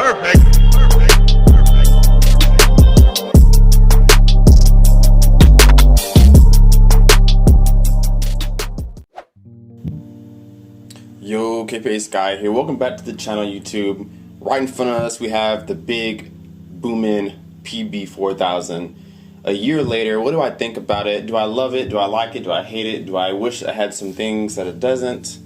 Yo, Kpaceguy here. Welcome back to the channel, YouTube. Right in front of us we have the big booming PB-4000. A year later, what do I think about it? Do I love it? Do I like it? Do I hate it? Do I wish it had some things that it doesn't?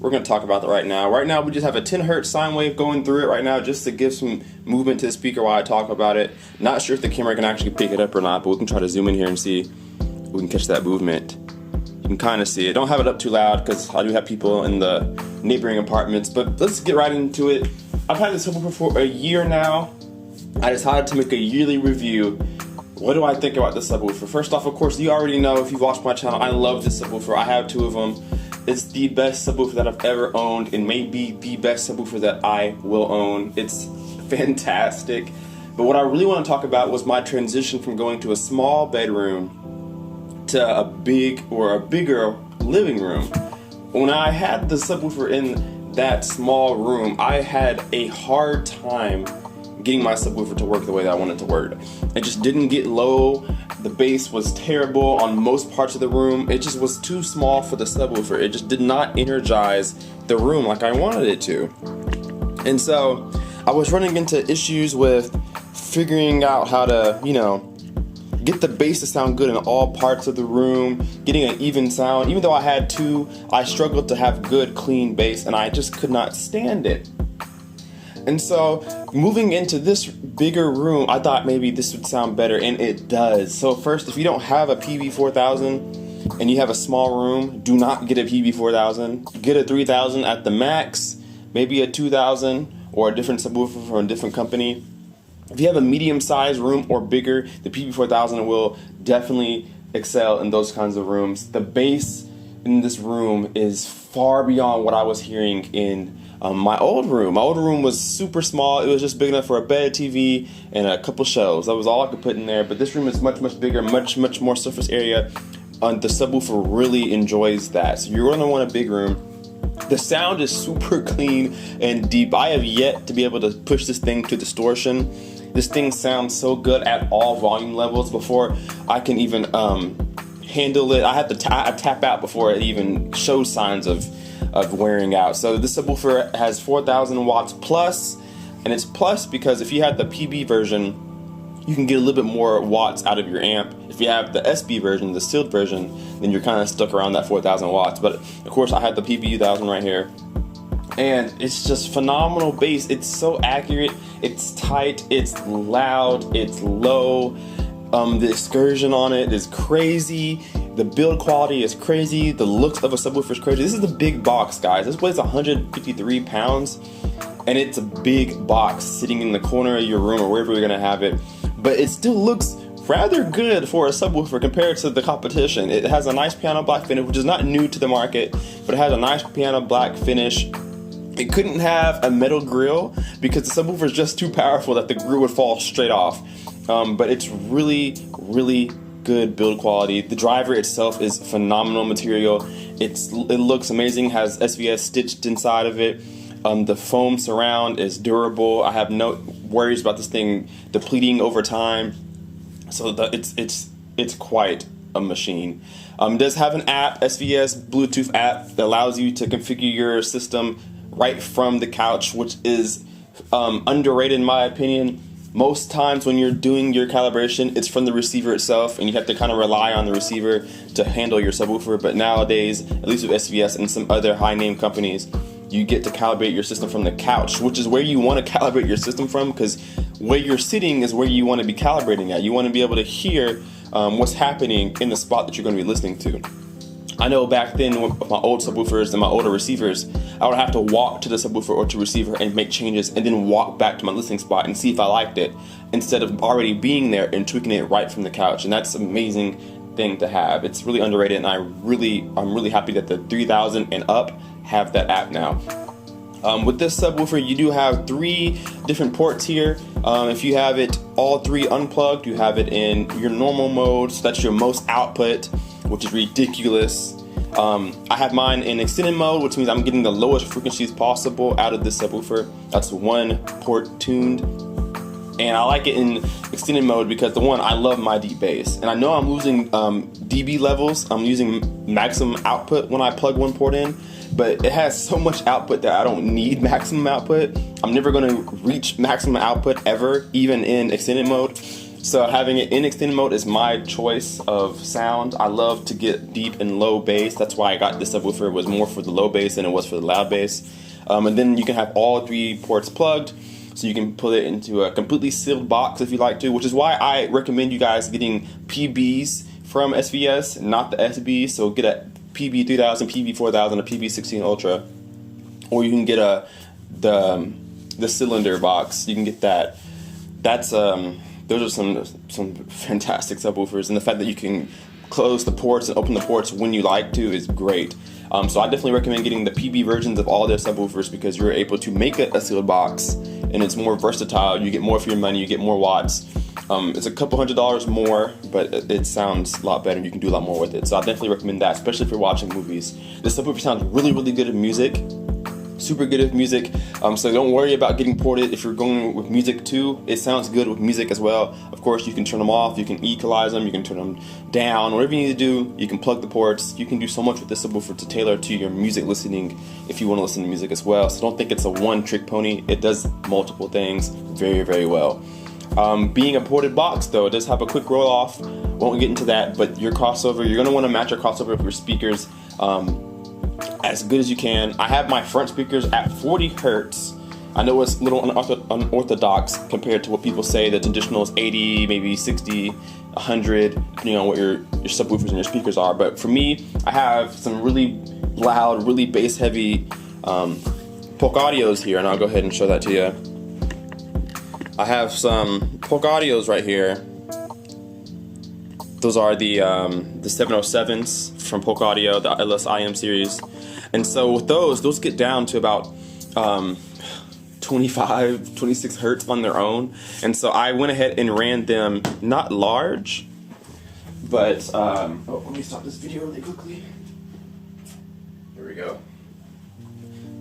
We're going to talk about that right now. Right now we just have a 10 Hz sine wave going through it right now just to give some movement to the speaker while I talk about it. Not sure if the camera can actually pick it up or not, but we can try to zoom in here and see if we can catch that movement. You can kind of see it. Don't have it up too loud because I do have people in the neighboring apartments, but let's get right into it. I've had this subwoofer for a year now. I decided to make a yearly review. What do I think about this subwoofer? First off, of course, you already know if you've watched my channel, I love this subwoofer. I have two of them. It's the best subwoofer that I've ever owned and maybe the best subwoofer that I will own. It's fantastic. But what I really want to talk about was my transition from going to a small bedroom to a bigger living room. When I had the subwoofer in that small room, I had a hard time getting my subwoofer to work the way that I wanted it to work. It just didn't get low. The bass was terrible on most parts of the room. It just was too small for the subwoofer. It just did not energize the room like I wanted it to. And so I was running into issues with figuring out how to, get the bass to sound good in all parts of the room, getting an even sound. Even though I had two, I struggled to have good, clean bass, and I just could not stand it. And so, moving into this bigger room, I thought maybe this would sound better, and it does. So first, if you don't have a PB-4000 and you have a small room, do not get a PB-4000. Get a 3000 at the max, maybe a 2000 or a different subwoofer from a different company. If you have a medium-sized room or bigger, the PB-4000 will definitely excel in those kinds of rooms. The bass in this room is far beyond what I was hearing in my old room. My old room was super small. It was just big enough for a bed, TV, and a couple shelves. That was all I could put in there. But this room is much, much bigger, much more surface area. The subwoofer really enjoys that. So you're going to want a big room. The sound is super clean and deep. I have yet to be able to push this thing to distortion. This thing sounds so good at all volume levels before I can even handle it. I have to tap out before it even shows signs of wearing out. So this subwoofer has 4,000 watts plus, and it's plus because if you have the PB version, you can get a little bit more watts out of your amp. If you have the SB version, the sealed version, then you're kind of stuck around that 4,000 watts. But of course, I have the PB-1000 right here. And it's just phenomenal bass. It's so accurate, it's tight, it's loud, it's low. The excursion on it is crazy. The build quality is crazy. The looks of a subwoofer is crazy. This is the big box, guys. This weighs 153 pounds. And it's a big box sitting in the corner of your room or wherever you're gonna have it. But it still looks rather good for a subwoofer compared to the competition. It has a nice piano black finish, which is not new to the market, but it has a nice piano black finish. It couldn't have a metal grill because the subwoofer is just too powerful that the grill would fall straight off. But it's really, really good build quality. The driver itself is phenomenal material. It looks amazing, has SVS stitched inside of it. The foam surround is durable. I have no worries about this thing depleting over time. So it's quite a machine. It does have an app, SVS Bluetooth app, that allows you to configure your system right from the couch, which is underrated in my opinion. Most times when you're doing your calibration, it's from the receiver itself, and you have to kind of rely on the receiver to handle your subwoofer. But nowadays, at least with SVS and some other high-name companies, you get to calibrate your system from the couch, which is where you want to calibrate your system from, because where you're sitting is where you want to be calibrating at. You want to be able to hear what's happening in the spot that you're going to be listening to. I know back then with my old subwoofers and my older receivers, I would have to walk to the subwoofer or to receiver and make changes and then walk back to my listening spot and see if I liked it, instead of already being there and tweaking it right from the couch. And that's an amazing thing to have. It's really underrated, and I'm really happy that the 3000 and up have that app now. With this subwoofer, you do have 3 different ports here. If you have it all 3 unplugged, you have it in your normal mode, so that's your most output, which is ridiculous. I have mine in extended mode, which means I'm getting the lowest frequencies possible out of this subwoofer. That's one port tuned. And I like it in extended mode because I love my deep bass. And I know I'm losing dB levels. I'm using maximum output when I plug one port in, but it has so much output that I don't need maximum output. I'm never gonna reach maximum output ever, even in extended mode. So having it in extended mode is my choice of sound. I love to get deep and low bass. That's why I got this subwoofer. It was more for the low bass than it was for the loud bass. And then you can have all 3 ports plugged. So you can put it into a completely sealed box if you like to, which is why I recommend you guys getting PBs from SVS, not the SBs. So get a PB-4000, PB-4000, or PB-16 Ultra, or you can get the cylinder box. You can get that. That's those are some fantastic subwoofers, and the fact that you can close the ports and open the ports when you like to is great. So I definitely recommend getting the PB versions of all their subwoofers because you're able to make it a sealed box and it's more versatile. You get more for your money, you get more watts. It's a couple $100s more, but it sounds a lot better and you can do a lot more with it. So I definitely recommend that, especially if you're watching movies. This subwoofer sounds really, really good at music. Super good at music, so don't worry about getting ported. If you're going with music too, it sounds good with music as well. Of course, you can turn them off, you can equalize them, you can turn them down, whatever you need to do. You can plug the ports. You can do so much with this subwoofer to tailor to your music listening if you want to listen to music as well. So don't think it's a one-trick pony. It does multiple things very, very well. Being a ported box though, it does have a quick roll off. Won't get into that, but your crossover, you're going to want to match your crossover with your speakers as good as you can. I have my front speakers at 40 hertz. I know it's a little unorthodox compared to what people say. The traditional is 80, maybe 60, 100, depending on what your subwoofers and your speakers are. But for me, I have some really loud, really bass heavy Polk Audios here, and I'll go ahead and show that to you. I have some Polk Audios right here. Those are the 707s from Polk Audio, the LSIM series. And so with those get down to about 25, 26 hertz on their own. And so I went ahead and ran them not large, but let me stop this video really quickly. There we go.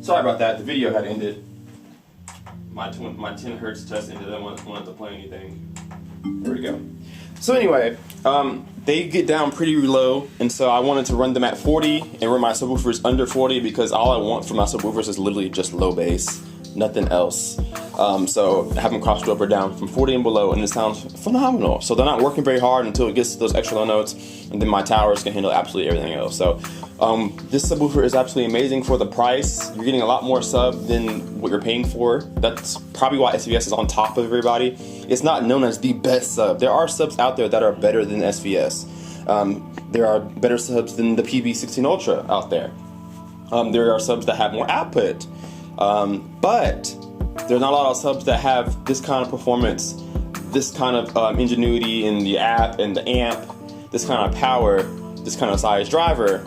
Sorry about that, the video had ended. My 10 hertz test ended. I wanted to play anything. There we go. So anyway, they get down pretty low, and so I wanted to run them at 40 and run my subwoofers under 40 because all I want from my subwoofers is literally just low bass, nothing else. So I have them crossed up or down from 40 and below, and it sounds phenomenal. So they're not working very hard until it gets to those extra low notes, and then my towers can handle absolutely everything else. So this subwoofer is absolutely amazing for the price. You're getting a lot more sub than what you're paying for. That's probably why SVS is on top of everybody. It's not known as the best sub. There are subs out there that are better than SVS. There are better subs than the PB-16 Ultra out there. There are subs that have more output. But there's not a lot of subs that have this kind of performance, this kind of ingenuity in the app and the amp, this kind of power, this kind of size driver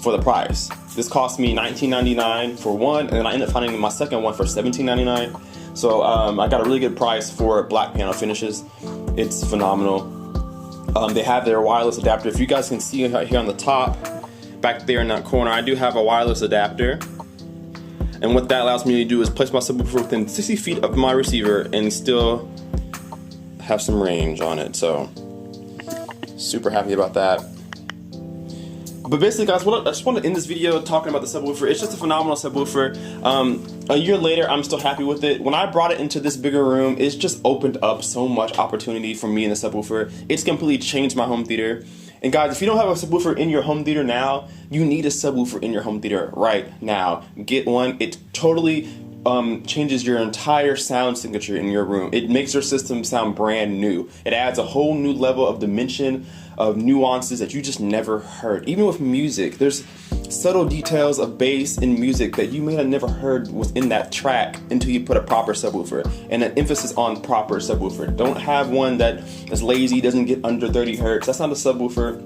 for the price. This cost me $19.99 for one, and then I ended up finding my second one for $17.99. So I got a really good price for black panel finishes. It's phenomenal. They have their wireless adapter. If you guys can see here on the top, back there in that corner, I do have a wireless adapter. And what that allows me to do is place my subwoofer within 60 feet of my receiver and still have some range on it. So super happy about that. But basically, guys, I just want to end this video talking about the subwoofer. It's just a phenomenal subwoofer. A year later, I'm still happy with it. When I brought it into this bigger room, it's just opened up so much opportunity for me in the subwoofer. It's completely changed my home theater. And guys, if you don't have a subwoofer in your home theater now, you need a subwoofer in your home theater right now. Get one. It totally changes your entire sound signature in your room. It makes your system sound brand new. It adds a whole new level of dimension, of nuances that you just never heard. Even with music, there's subtle details of bass in music that you may have never heard within that track until you put a proper subwoofer, and an emphasis on proper subwoofer. Don't have one that is lazy, doesn't get under 30 hertz. That's not a subwoofer.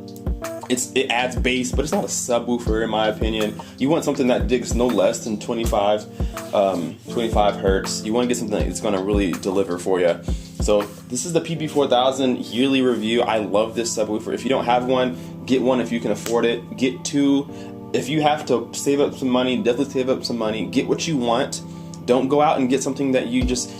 It adds bass, but it's not a subwoofer in my opinion. You want something that digs no less than 25 hertz. You want to get something that's going to really deliver for you. So this is the PB-4000 yearly review. I love this subwoofer. If you don't have one, get one if you can afford it. Get two if you have to save up some money, definitely save up some money. Get what you want. Don't go out and get something that you just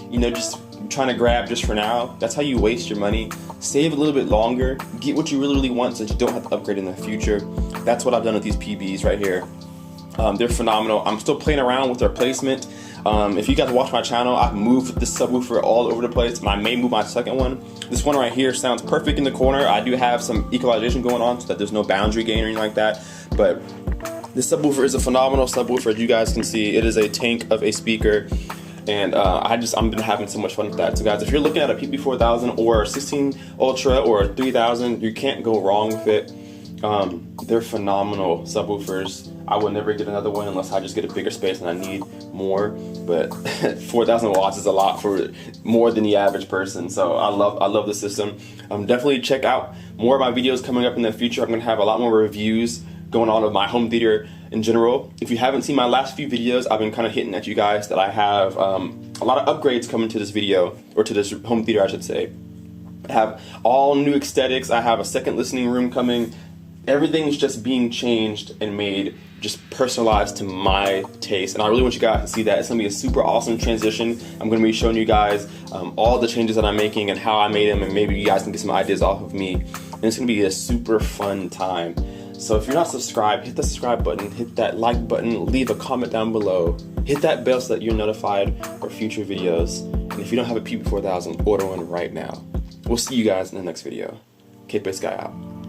trying to grab just for now. That's how you waste your money. Save a little bit longer. Get what you really want so that you don't have to upgrade in the future. That's what I've done with these PBs right here. They're phenomenal. I'm still playing around with their placement. If you guys watch my channel, I've moved this subwoofer all over the place, and I may move my second one. This one right here sounds perfect in the corner. I do have some equalization going on so that there's no boundary gain or anything like that, but this subwoofer is a phenomenal subwoofer. As you guys can see, it is a tank of a speaker, and I'm been having so much fun with that. So guys, if you're looking at a PB-4000 or a 16 Ultra or a 3000, you can't go wrong with it. They're phenomenal subwoofers. I would never get another one unless I just get a bigger space and I need more, but 4,000 watts is a lot for more than the average person. So I love the system. Definitely check out more of my videos coming up in the future. I'm gonna have a lot more reviews going on of my home theater in general. If you haven't seen my last few videos, I've been kind of hitting at you guys that I have a lot of upgrades coming to this video, or to this home theater I should say. I have all new aesthetics. I have a second listening room coming. Everything's just being changed and made just personalized to my taste, and I really want you guys to see that. It's gonna be a super awesome transition. I'm gonna be showing you guys all the changes that I'm making and how I made them, and maybe you guys can get some ideas off of me, and it's gonna be a super fun time. So if you're not subscribed, hit the subscribe button, hit that like button, leave a comment down below, hit that bell so that you're notified for future videos, and if you don't have a PB-4000, order one right now. We'll see you guys in the next video. Kpaceguy out.